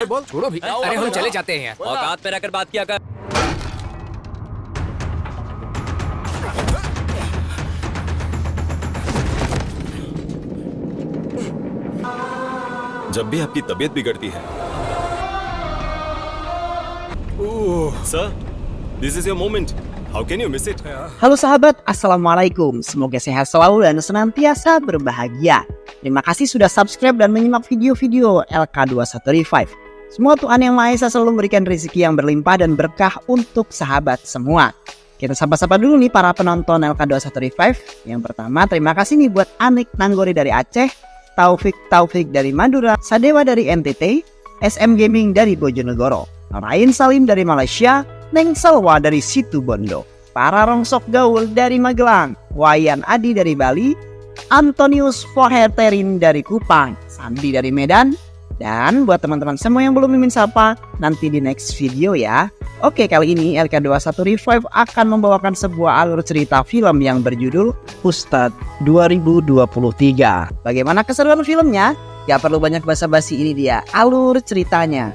बोल छोड़ो भी। अरे हम चले जाते हैं यार। औकात में रहकर बात किया कर। जब भी आपकी तबीयत बिगड़ती है sir, this is your moment. How can you miss it? Halo sahabat, Assalamualaikum. Semoga sehat selalu dan senantiasa berbahagia. Terima kasih sudah subscribe dan menyimak video-video LK21 Revive. Semoga Tuhan Yang Maha Esa selalu memberikan rezeki yang berlimpah dan berkah untuk sahabat semua. Kita sapa-sapa dulu nih para penonton LK21 Revive. Yang pertama, terima kasih nih buat Anik Nanggori dari Aceh, Taufik dari Madura, Sadewa dari NTT, SM Gaming dari Bojonegoro, Rain Salim dari Malaysia, Neng Salwa dari Situbondo, para rongsok gaul dari Magelang, Wayan Adi dari Bali, Antonius Foherterin dari Kupang, Sandi dari Medan, dan buat teman-teman semua yang belum mimin sapa, nanti di next video ya. Oke, kali ini LK21 Revive akan membawakan sebuah alur cerita film yang berjudul Ustadz 2023. Bagaimana keseruan filmnya? Gak perlu banyak basa-basi, ini dia alur ceritanya.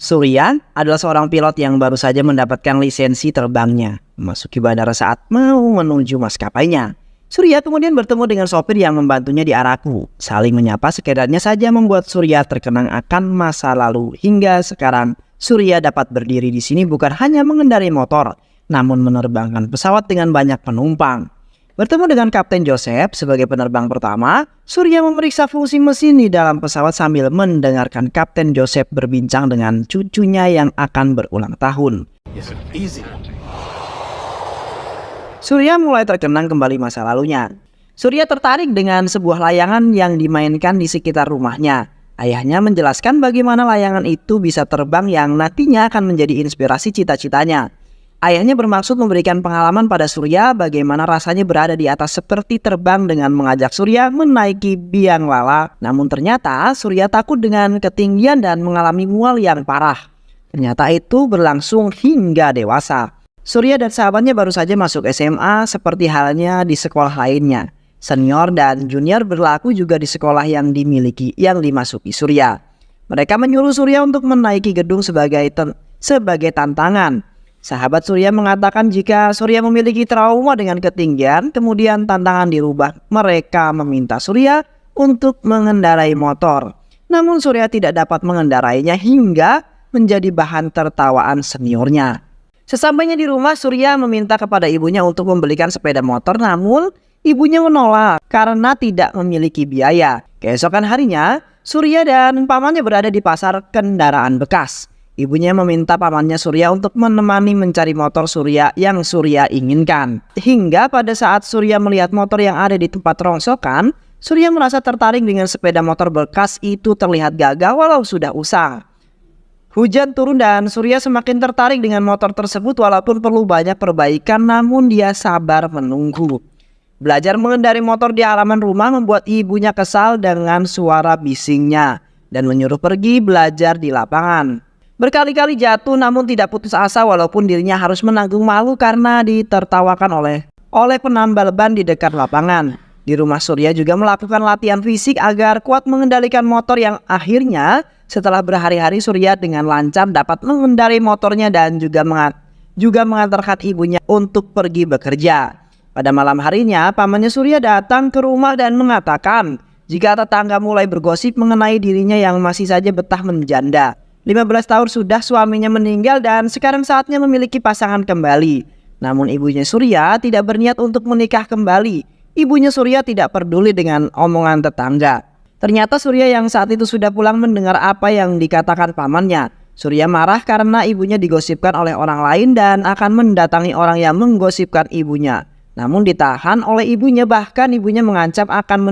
Surya adalah seorang pilot yang baru saja mendapatkan lisensi terbangnya, memasuki bandara saat mau menuju maskapainya. Surya kemudian bertemu dengan sopir yang membantunya di Araku. Saling menyapa sekedarnya saja membuat Surya terkenang akan masa lalu. Hingga sekarang Surya dapat berdiri di sini bukan hanya mengendarai motor, namun menerbangkan pesawat dengan banyak penumpang. Bertemu dengan Kapten Joseph sebagai penerbang pertama, Surya memeriksa fungsi mesin di dalam pesawat sambil mendengarkan Kapten Joseph berbincang dengan cucunya yang akan berulang tahun. Surya mulai terkenang kembali masa lalunya. Surya tertarik dengan sebuah layangan yang dimainkan di sekitar rumahnya. Ayahnya menjelaskan bagaimana layangan itu bisa terbang yang nantinya akan menjadi inspirasi cita-citanya. Ayahnya bermaksud memberikan pengalaman pada Surya bagaimana rasanya berada di atas seperti terbang dengan mengajak Surya menaiki biang lala. Namun ternyata Surya takut dengan ketinggian dan mengalami mual yang parah. Ternyata itu berlangsung hingga dewasa. Surya dan sahabatnya baru saja masuk SMA seperti halnya di sekolah lainnya. Senior dan junior berlaku juga di sekolah yang dimasuki Surya. Mereka menyuruh Surya untuk menaiki gedung sebagai tantangan. Sahabat Surya mengatakan jika Surya memiliki trauma dengan ketinggian, kemudian tantangan dirubah. Mereka meminta Surya untuk mengendarai motor. Namun Surya tidak dapat mengendarainya hingga menjadi bahan tertawaan seniornya. Sesampainya di rumah, Surya meminta kepada ibunya untuk membelikan sepeda motor, namun ibunya menolak karena tidak memiliki biaya. Keesokan harinya, Surya dan pamannya berada di pasar kendaraan bekas. Ibunya meminta pamannya Surya untuk menemani mencari motor Surya yang Surya inginkan. Hingga pada saat Surya melihat motor yang ada di tempat rongsokan, Surya merasa tertarik dengan sepeda motor bekas itu terlihat gagah walau sudah usang. Hujan turun dan Surya semakin tertarik dengan motor tersebut walaupun perlu banyak perbaikan, namun dia sabar menunggu. Belajar mengendarai motor di halaman rumah membuat ibunya kesal dengan suara bisingnya dan menyuruh pergi belajar di lapangan. Berkali-kali jatuh namun tidak putus asa walaupun dirinya harus menanggung malu karena ditertawakan oleh penambal ban di dekat lapangan. Di rumah Surya juga melakukan latihan fisik agar kuat mengendalikan motor yang akhirnya setelah berhari-hari Surya dengan lancar dapat mengendarai motornya dan juga mengantarkan ibunya untuk pergi bekerja. Pada malam harinya pamannya Surya datang ke rumah dan mengatakan jika tetangga mulai bergosip mengenai dirinya yang masih saja betah menjanda. 15 tahun sudah suaminya meninggal dan sekarang saatnya memiliki pasangan kembali. Namun ibunya Surya tidak berniat untuk menikah kembali. Ibunya Surya tidak peduli dengan omongan tetangga. Ternyata Surya yang saat itu sudah pulang mendengar apa yang dikatakan pamannya. Surya marah karena ibunya digosipkan oleh orang lain dan akan mendatangi orang yang menggosipkan ibunya. Namun ditahan oleh ibunya, bahkan ibunya mengancam akan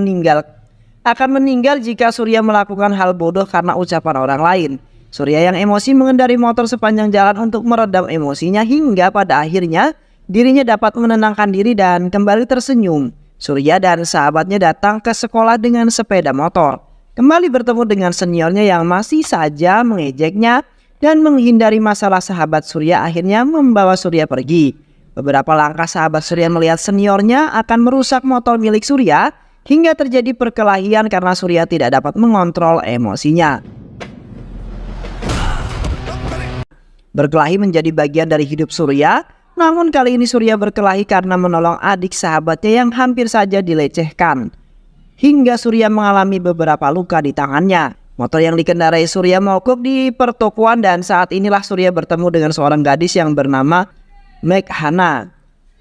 meninggal jika Surya melakukan hal bodoh karena ucapan orang lain. Surya yang emosi mengendarai motor sepanjang jalan untuk meredam emosinya hingga pada akhirnya dirinya dapat menenangkan diri dan kembali tersenyum. Surya dan sahabatnya datang ke sekolah dengan sepeda motor. kembali bertemu dengan seniornya yang masih saja mengejeknya dan menghindari masalah. Sahabat Surya akhirnya membawa Surya pergi. Beberapa langkah sahabat Surya melihat seniornya akan merusak motor milik Surya hingga terjadi perkelahian karena Surya tidak dapat mengontrol emosinya. Berkelahi menjadi bagian dari hidup Surya, namun kali ini Surya berkelahi karena menolong adik sahabatnya yang hampir saja dilecehkan. Hingga Surya mengalami beberapa luka di tangannya. Motor yang dikendarai Surya mogok di pertokoan dan saat inilah Surya bertemu dengan seorang gadis yang bernama Meghana.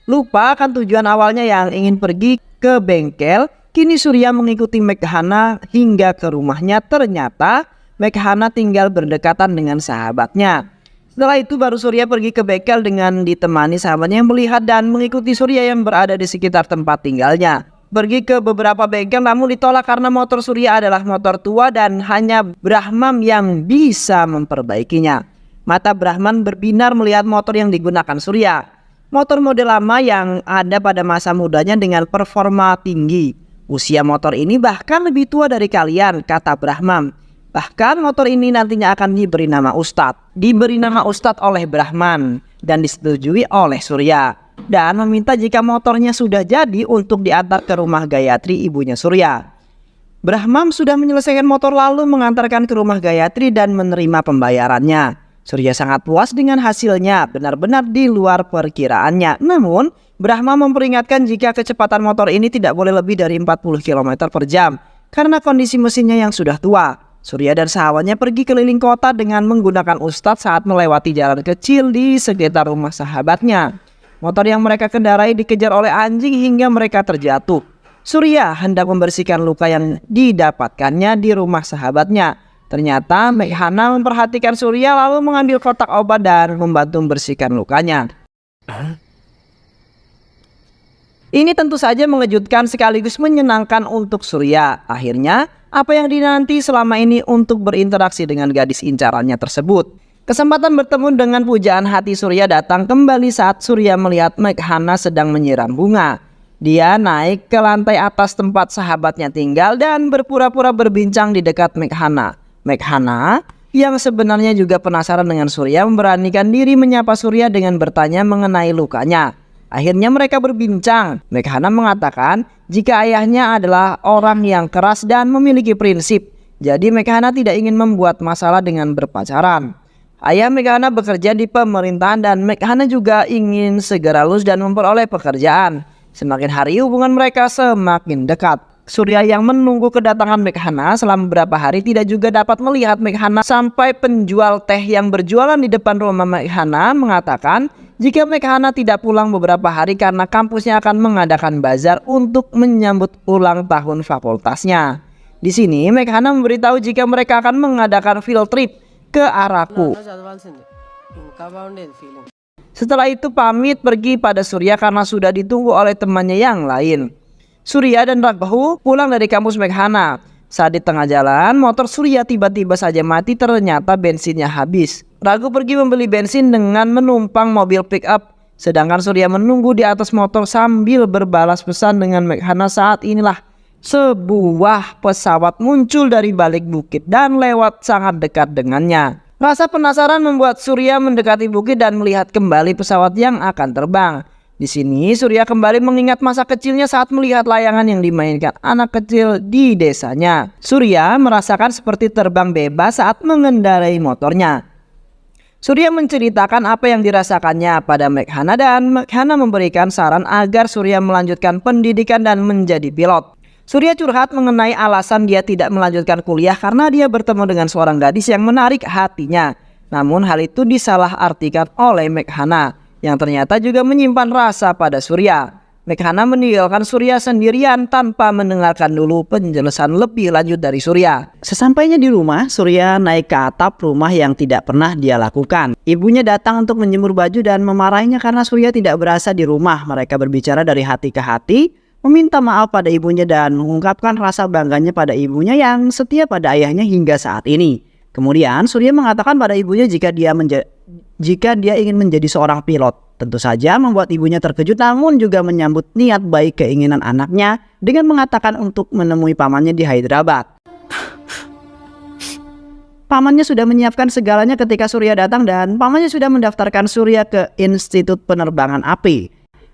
Lupa akan tujuan awalnya yang ingin pergi ke bengkel, kini Surya mengikuti Meghana hingga ke rumahnya. Ternyata Meghana tinggal berdekatan dengan sahabatnya. Setelah itu baru Surya pergi ke bengkel dengan ditemani sahabatnya yang melihat dan mengikuti Surya yang berada di sekitar tempat tinggalnya. Pergi ke beberapa bengkel namun ditolak karena motor Surya adalah motor tua dan hanya Brahman yang bisa memperbaikinya. Mata Brahman berbinar melihat motor yang digunakan Surya. Motor model lama yang ada pada masa mudanya dengan performa tinggi. Usia motor ini bahkan lebih tua dari kalian, kata Brahman. Bahkan motor ini nantinya akan diberi nama Ustadz. Diberi nama Ustadz oleh Brahman dan disetujui oleh Surya. Dan meminta jika motornya sudah jadi untuk diantar ke rumah Gayatri, ibunya Surya. Brahman sudah menyelesaikan motor lalu mengantarkan ke rumah Gayatri dan menerima pembayarannya. Surya sangat puas dengan hasilnya, benar-benar di luar perkiraannya. Namun Brahman memperingatkan jika kecepatan motor ini tidak boleh lebih dari 40 km per jam karena kondisi mesinnya yang sudah tua. Surya dan sahabatnya pergi keliling kota dengan menggunakan Ustadz saat melewati jalan kecil di sekitar rumah sahabatnya. Motor yang mereka kendarai dikejar oleh anjing hingga mereka terjatuh. Surya hendak membersihkan luka yang didapatkannya di rumah sahabatnya. Ternyata Meghana memperhatikan Surya lalu mengambil kotak obat dan membantu membersihkan lukanya. Ini tentu saja mengejutkan sekaligus menyenangkan untuk Surya. Akhirnya apa yang dinanti selama ini untuk berinteraksi dengan gadis incarannya tersebut. Kesempatan bertemu dengan pujaan hati Surya datang kembali saat Surya melihat Meghana sedang menyiram bunga. Dia naik ke lantai atas tempat sahabatnya tinggal dan berpura-pura berbincang di dekat Meghana. Meghana yang sebenarnya juga penasaran dengan Surya memberanikan diri menyapa Surya dengan bertanya mengenai lukanya. Akhirnya mereka berbincang. Meghana mengatakan jika ayahnya adalah orang yang keras dan memiliki prinsip. Jadi Meghana tidak ingin membuat masalah dengan berpacaran. Ayah Meghana bekerja di pemerintahan dan Meghana juga ingin segera lulus dan memperoleh pekerjaan. Semakin hari hubungan mereka semakin dekat. Surya yang menunggu kedatangan Meghana selama beberapa hari tidak juga dapat melihat Meghana sampai penjual teh yang berjualan di depan rumah Meghana mengatakan jika Meghana tidak pulang beberapa hari karena kampusnya akan mengadakan bazar untuk menyambut ulang tahun fakultasnya. Di sini Meghana memberitahu jika mereka akan mengadakan field trip ke Araku. Setelah itu pamit pergi pada Surya karena sudah ditunggu oleh temannya yang lain. Surya dan Raghu pulang dari kampus Meghana. Saat di tengah jalan, motor Surya tiba-tiba saja mati, ternyata bensinnya habis. Raghu pergi membeli bensin dengan menumpang mobil pick up. Sedangkan Surya menunggu di atas motor sambil berbalas pesan dengan Meghana. Saat inilah sebuah pesawat muncul dari balik bukit dan lewat sangat dekat dengannya. Rasa penasaran membuat Surya mendekati bukit dan melihat kembali pesawat yang akan terbang. Di sini Surya kembali mengingat masa kecilnya saat melihat layangan yang dimainkan anak kecil di desanya. Surya merasakan seperti terbang bebas saat mengendarai motornya. Surya menceritakan apa yang dirasakannya pada Meghana dan Meghana memberikan saran agar Surya melanjutkan pendidikan dan menjadi pilot. Surya curhat mengenai alasan dia tidak melanjutkan kuliah karena dia bertemu dengan seorang gadis yang menarik hatinya. Namun hal itu disalahartikan oleh Meghana yang ternyata juga menyimpan rasa pada Surya. Meghana meninggalkan Surya sendirian tanpa mendengarkan dulu penjelasan lebih lanjut dari Surya. Sesampainya di rumah, Surya naik ke atap rumah yang tidak pernah dia lakukan. Ibunya datang untuk menjemur baju dan memarahinya karena Surya tidak berasa di rumah. Mereka berbicara dari hati ke hati, meminta maaf pada ibunya dan mengungkapkan rasa bangganya pada ibunya yang setia pada ayahnya hingga saat ini. Kemudian Surya mengatakan pada ibunya jika dia ingin menjadi seorang pilot. Tentu saja membuat ibunya terkejut namun juga menyambut niat baik keinginan anaknya dengan mengatakan untuk menemui pamannya di Hyderabad. Pamannya sudah menyiapkan segalanya ketika Surya datang dan pamannya sudah mendaftarkan Surya ke Institut Penerbangan Api.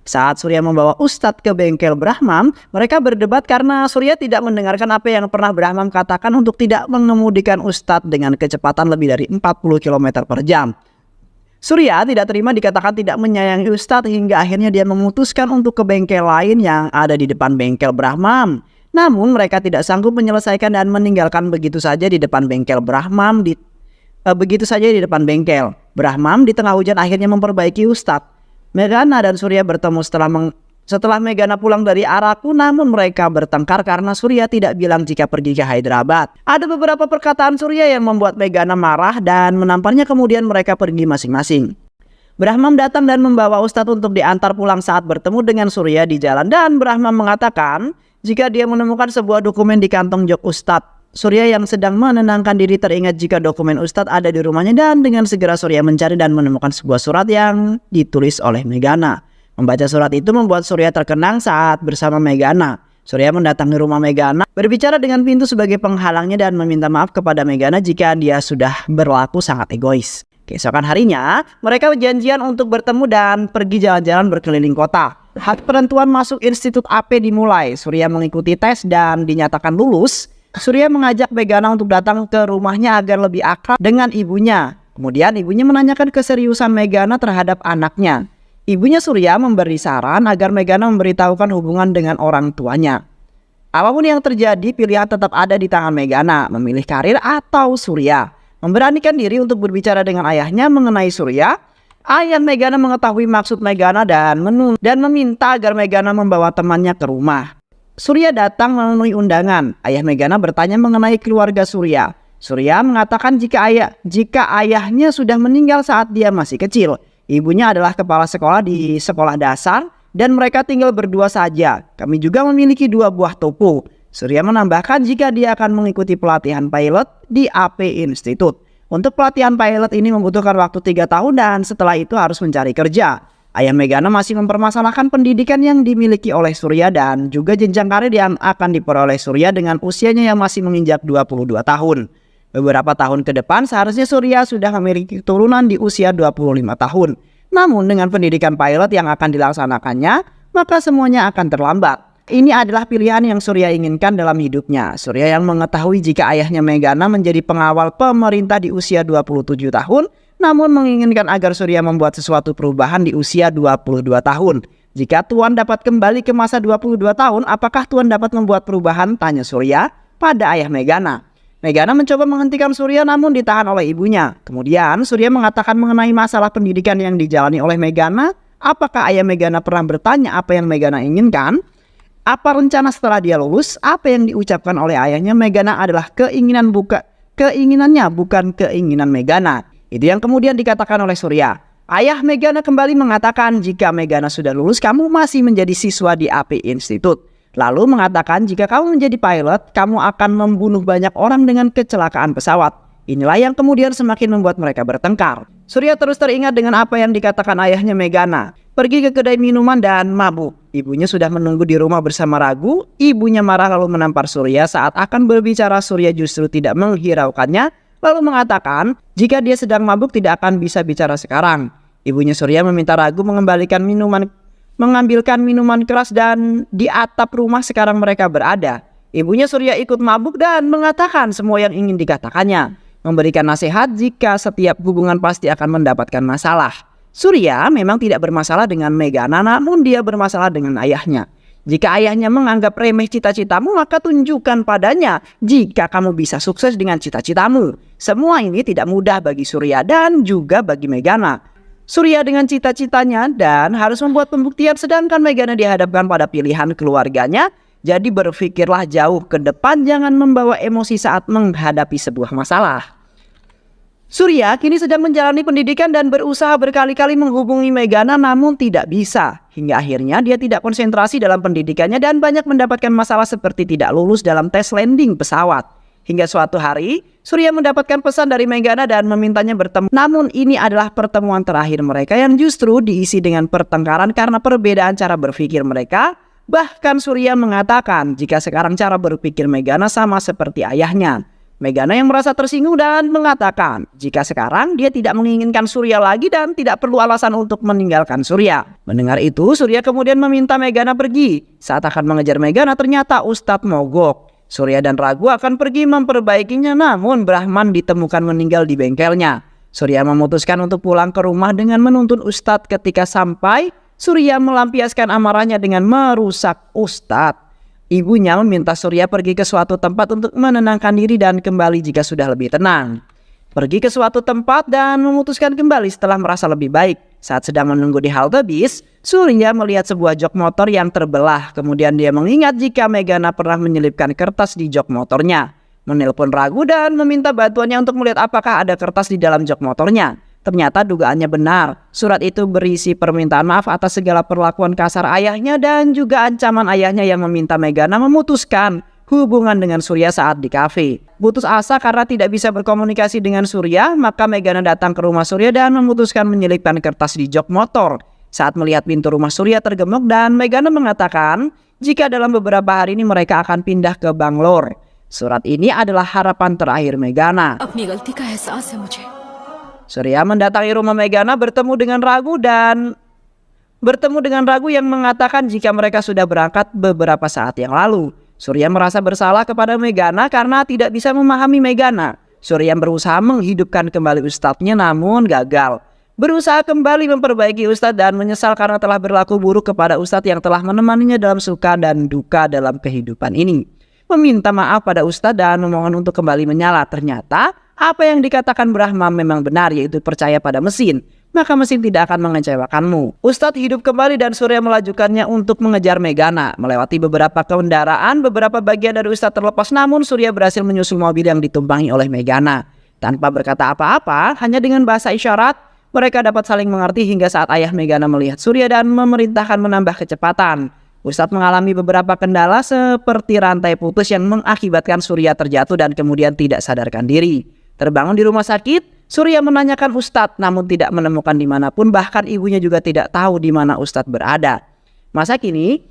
Saat Surya membawa Ustadz ke bengkel Brahmam, mereka berdebat karena Surya tidak mendengarkan apa yang pernah Brahmam katakan untuk tidak mengemudikan Ustadz dengan kecepatan lebih dari 40 km per jam. Surya tidak terima dikatakan tidak menyayangi Ustadz hingga akhirnya dia memutuskan untuk ke bengkel lain yang ada di depan bengkel Brahmam. Namun mereka tidak sanggup menyelesaikan dan meninggalkan begitu saja di depan bengkel Brahmam di depan bengkel. Brahmam di tengah hujan akhirnya memperbaiki Ustadz. Meghana dan Surya bertemu setelah Meghana pulang dari Araku, namun mereka bertengkar karena Surya tidak bilang jika pergi ke Hyderabad. Ada beberapa perkataan Surya yang membuat Meghana marah dan menampaknya kemudian mereka pergi masing-masing. Brahmam datang dan membawa Ustadz untuk diantar pulang saat bertemu dengan Surya di jalan dan Brahmam mengatakan jika dia menemukan sebuah dokumen di kantong jok Ustadz. Surya yang sedang menenangkan diri teringat jika dokumen Ustadz ada di rumahnya dan dengan segera Surya mencari dan menemukan sebuah surat yang ditulis oleh Meghana. Membaca surat itu membuat Surya terkenang saat bersama Meghana. Surya mendatangi rumah Meghana, berbicara dengan pintu sebagai penghalangnya dan meminta maaf kepada Meghana jika dia sudah berlaku sangat egois. Keesokan harinya, mereka berjanjian untuk bertemu dan pergi jalan-jalan berkeliling kota. Hak penentuan masuk Institut AP dimulai. Surya mengikuti tes dan dinyatakan lulus. Surya mengajak Meghana untuk datang ke rumahnya agar lebih akrab dengan ibunya. Kemudian ibunya menanyakan keseriusan Meghana terhadap anaknya. Ibunya Surya memberi saran agar Meghana memberitahukan hubungan dengan orang tuanya. Apapun yang terjadi, pilihan tetap ada di tangan Meghana, memilih karir atau Surya. Memberanikan diri untuk berbicara dengan ayahnya mengenai Surya. Ayah Meghana mengetahui maksud Meghana dan meminta agar Meghana membawa temannya ke rumah. Surya datang memenuhi undangan. Ayah Meghana bertanya mengenai keluarga Surya. Surya mengatakan jika ayahnya sudah meninggal saat dia masih kecil. Ibunya adalah kepala sekolah di sekolah dasar dan mereka tinggal berdua saja. Kami juga memiliki 2 buah toko. Surya menambahkan jika dia akan mengikuti pelatihan pilot di AP Institute. Untuk pelatihan pilot ini membutuhkan waktu 3 tahun dan setelah itu harus mencari kerja. Ayah Meghana masih mempermasalahkan pendidikan yang dimiliki oleh Surya dan juga jenjang karir yang akan diperoleh Surya dengan usianya yang masih menginjak 22 tahun. Beberapa tahun ke depan seharusnya Surya sudah memiliki keturunan di usia 25 tahun. Namun dengan pendidikan pilot yang akan dilaksanakannya, maka semuanya akan terlambat. Ini adalah pilihan yang Surya inginkan dalam hidupnya. Surya yang mengetahui jika ayahnya Meghana menjadi pengawal pemerintah di usia 27 tahun, namun menginginkan agar Surya membuat sesuatu perubahan di usia 22 tahun. Jika Tuan dapat kembali ke masa 22 tahun, apakah Tuan dapat membuat perubahan? Tanya Surya pada ayah Meghana. Meghana mencoba menghentikan Surya namun ditahan oleh ibunya. Kemudian Surya mengatakan mengenai masalah pendidikan yang dijalani oleh Meghana. Apakah ayah Meghana pernah bertanya apa yang Meghana inginkan? Apa rencana setelah dia lulus? Apa yang diucapkan oleh ayahnya Meghana adalah keinginannya bukan keinginan Meghana. Itu yang kemudian dikatakan oleh Surya. Ayah Meghana kembali mengatakan jika Meghana sudah lulus kamu masih menjadi siswa di AP Institute. Lalu mengatakan jika kamu menjadi pilot kamu akan membunuh banyak orang dengan kecelakaan pesawat. Inilah yang kemudian semakin membuat mereka bertengkar. Surya terus teringat dengan apa yang dikatakan ayahnya Meghana. Pergi ke kedai minuman dan mabuk. Ibunya sudah menunggu di rumah bersama Ragu. Ibunya marah lalu menampar Surya saat akan berbicara. Surya justru tidak menghiraukannya. Lalu mengatakan jika dia sedang mabuk tidak akan bisa bicara sekarang. Ibunya Surya meminta Ragu mengambilkan minuman keras dan di atap rumah sekarang mereka berada. Ibunya Surya ikut mabuk dan mengatakan semua yang ingin dikatakannya. Memberikan nasihat jika setiap hubungan pasti akan mendapatkan masalah. Surya memang tidak bermasalah dengan Meghana namun dia bermasalah dengan ayahnya. Jika ayahnya menganggap remeh cita-citamu maka tunjukkan padanya jika kamu bisa sukses dengan cita-citamu. Semua ini tidak mudah bagi Surya dan juga bagi Meghana. Surya dengan cita-citanya dan harus membuat pembuktian sedangkan Meghana dihadapkan pada pilihan keluarganya. Jadi berpikirlah jauh ke depan, jangan membawa emosi saat menghadapi sebuah masalah. Surya kini sedang menjalani pendidikan dan berusaha berkali-kali menghubungi Meghana namun tidak bisa. Hingga akhirnya dia tidak konsentrasi dalam pendidikannya dan banyak mendapatkan masalah seperti tidak lulus dalam tes landing pesawat. Hingga suatu hari, Surya mendapatkan pesan dari Meghana dan memintanya bertemu. Namun ini adalah pertemuan terakhir mereka yang justru diisi dengan pertengkaran karena perbedaan cara berpikir mereka. Bahkan Surya mengatakan jika sekarang cara berpikir Meghana sama seperti ayahnya. Megana yang merasa tersinggung dan mengatakan jika sekarang dia tidak menginginkan Surya lagi dan tidak perlu alasan untuk meninggalkan Surya. Mendengar itu, Surya kemudian meminta Megana pergi. Saat akan mengejar Megana, ternyata Ustadz mogok. Surya dan Ragu akan pergi memperbaikinya, namun Brahman ditemukan meninggal di bengkelnya. Surya memutuskan untuk pulang ke rumah dengan menuntun Ustadz. Ketika sampai, Surya melampiaskan amarahnya dengan merusak Ustadz. Ibunya meminta Surya pergi ke suatu tempat untuk menenangkan diri dan kembali jika sudah lebih tenang. Pergi ke suatu tempat dan memutuskan kembali setelah merasa lebih baik. Saat sedang menunggu di halte bis, Surya melihat sebuah jok motor yang terbelah. Kemudian dia mengingat jika Megana pernah menyelipkan kertas di jok motornya. Menelpon Ragu dan meminta bantuannya untuk melihat apakah ada kertas di dalam jok motornya. Ternyata dugaannya benar. Surat itu berisi permintaan maaf atas segala perlakuan kasar ayahnya dan juga ancaman ayahnya yang meminta Megana memutuskan hubungan dengan Surya saat di kafe. Putus asa karena tidak bisa berkomunikasi dengan Surya, maka Megana datang ke rumah Surya dan memutuskan menyelipkan kertas di jok motor. Saat melihat pintu rumah Surya tergemuk dan Megana mengatakan jika dalam beberapa hari ini mereka akan pindah ke Bangalore. Surat ini adalah harapan terakhir Megana. अपनी गलती का एहसास है मुझे। Surya mendatangi rumah Megana bertemu dengan Ragu yang mengatakan jika mereka sudah berangkat beberapa saat yang lalu. Surya merasa bersalah kepada Megana karena tidak bisa memahami Megana. Surya berusaha menghidupkan kembali ustadznya namun gagal. Berusaha kembali memperbaiki ustadz dan menyesal karena telah berlaku buruk kepada ustadz yang telah menemaninya dalam suka dan duka dalam kehidupan ini. Meminta maaf pada ustadz dan memohon untuk kembali menyala. Ternyata apa yang dikatakan Brahma memang benar, yaitu percaya pada mesin, maka mesin tidak akan mengecewakanmu. Ustadz hidup kembali dan Surya melajukannya untuk mengejar Megana. Melewati beberapa kendaraan, beberapa bagian dari Ustadz terlepas, namun Surya berhasil menyusul mobil yang ditumpangi oleh Megana. Tanpa berkata apa-apa, hanya dengan bahasa isyarat, mereka dapat saling mengerti hingga saat ayah Megana melihat Surya dan memerintahkan menambah kecepatan. Ustadz mengalami beberapa kendala seperti rantai putus yang mengakibatkan Surya terjatuh dan kemudian tidak sadarkan diri. Terbangun di rumah sakit, Surya menanyakan Ustadz namun tidak menemukan dimanapun, bahkan ibunya juga tidak tahu di mana Ustadz berada. Masa kini,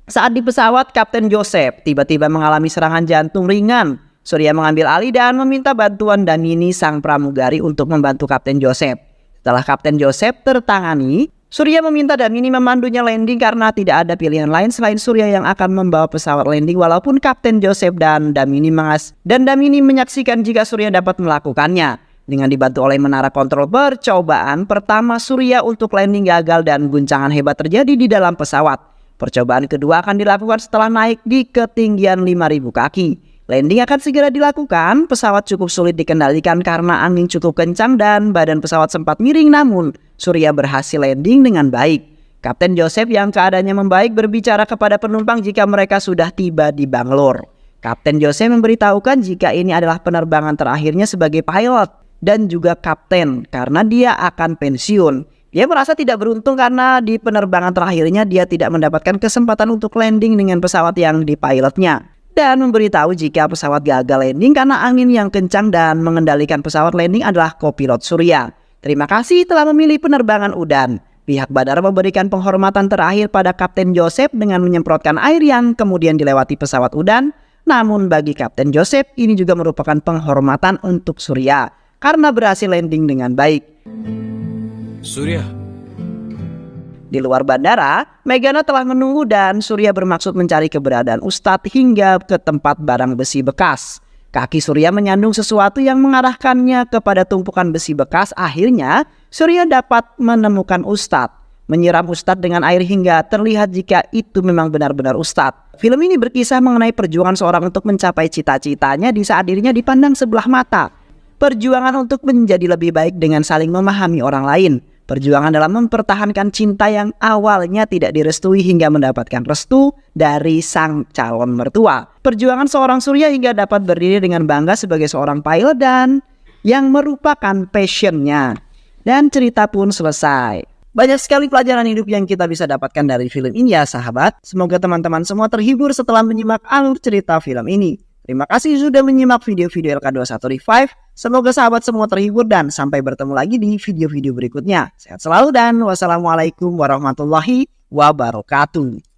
saat di pesawat Kapten Joseph tiba-tiba mengalami serangan jantung ringan. Surya mengambil alih dan meminta bantuan Damini sang pramugari untuk membantu Kapten Joseph. Setelah Kapten Joseph tertangani, Surya meminta Damini memandunya landing karena tidak ada pilihan lain selain Surya yang akan membawa pesawat landing, walaupun Kapten Joseph dan Damini menyaksikan jika Surya dapat melakukannya. Dengan dibantu oleh menara kontrol percobaan pertama Surya untuk landing gagal dan guncangan hebat terjadi di dalam pesawat. Percobaan kedua akan dilakukan setelah naik di ketinggian 5.000 kaki. Landing akan segera dilakukan, pesawat cukup sulit dikendalikan karena angin cukup kencang dan badan pesawat sempat miring, namun Surya berhasil landing dengan baik. Kapten Joseph yang keadaannya membaik berbicara kepada penumpang jika mereka sudah tiba di Bangalore. Kapten Joseph memberitahukan jika ini adalah penerbangan terakhirnya sebagai pilot dan juga kapten karena dia akan pensiun. Dia merasa tidak beruntung karena di penerbangan terakhirnya dia tidak mendapatkan kesempatan untuk landing dengan pesawat yang dipilotnya. Dan memberitahu jika pesawat gagal landing karena angin yang kencang dan mengendalikan pesawat landing adalah kopilot Surya. Terima kasih telah memilih penerbangan Udan. Pihak bandara memberikan penghormatan terakhir pada Kapten Joseph dengan menyemprotkan air yang kemudian dilewati pesawat Udan. Namun bagi Kapten Joseph ini juga merupakan penghormatan untuk Surya karena berhasil landing dengan baik. Surya. Di luar bandara, Megana telah menunggu dan Surya bermaksud mencari keberadaan Ustadz hingga ke tempat barang besi bekas. Kaki Surya menyandung sesuatu yang mengarahkannya kepada tumpukan besi bekas. Akhirnya, Surya dapat menemukan Ustadz. Menyiram Ustadz dengan air hingga terlihat jika itu memang benar-benar Ustadz. Film ini berkisah mengenai perjuangan seorang untuk mencapai cita-citanya di saat dirinya dipandang sebelah mata. Perjuangan untuk menjadi lebih baik dengan saling memahami orang lain. Perjuangan dalam mempertahankan cinta yang awalnya tidak direstui hingga mendapatkan restu dari sang calon mertua. Perjuangan seorang Surya hingga dapat berdiri dengan bangga sebagai seorang pilot dan yang merupakan passionnya. Dan cerita pun selesai. Banyak sekali pelajaran hidup yang kita bisa dapatkan dari film ini ya sahabat. Semoga teman-teman semua terhibur setelah menyimak alur cerita film ini. Terima kasih sudah menyimak video-video LK21 Revive. Semoga sahabat semua terhibur dan sampai bertemu lagi di video-video berikutnya. Sehat selalu dan wassalamualaikum warahmatullahi wabarakatuh.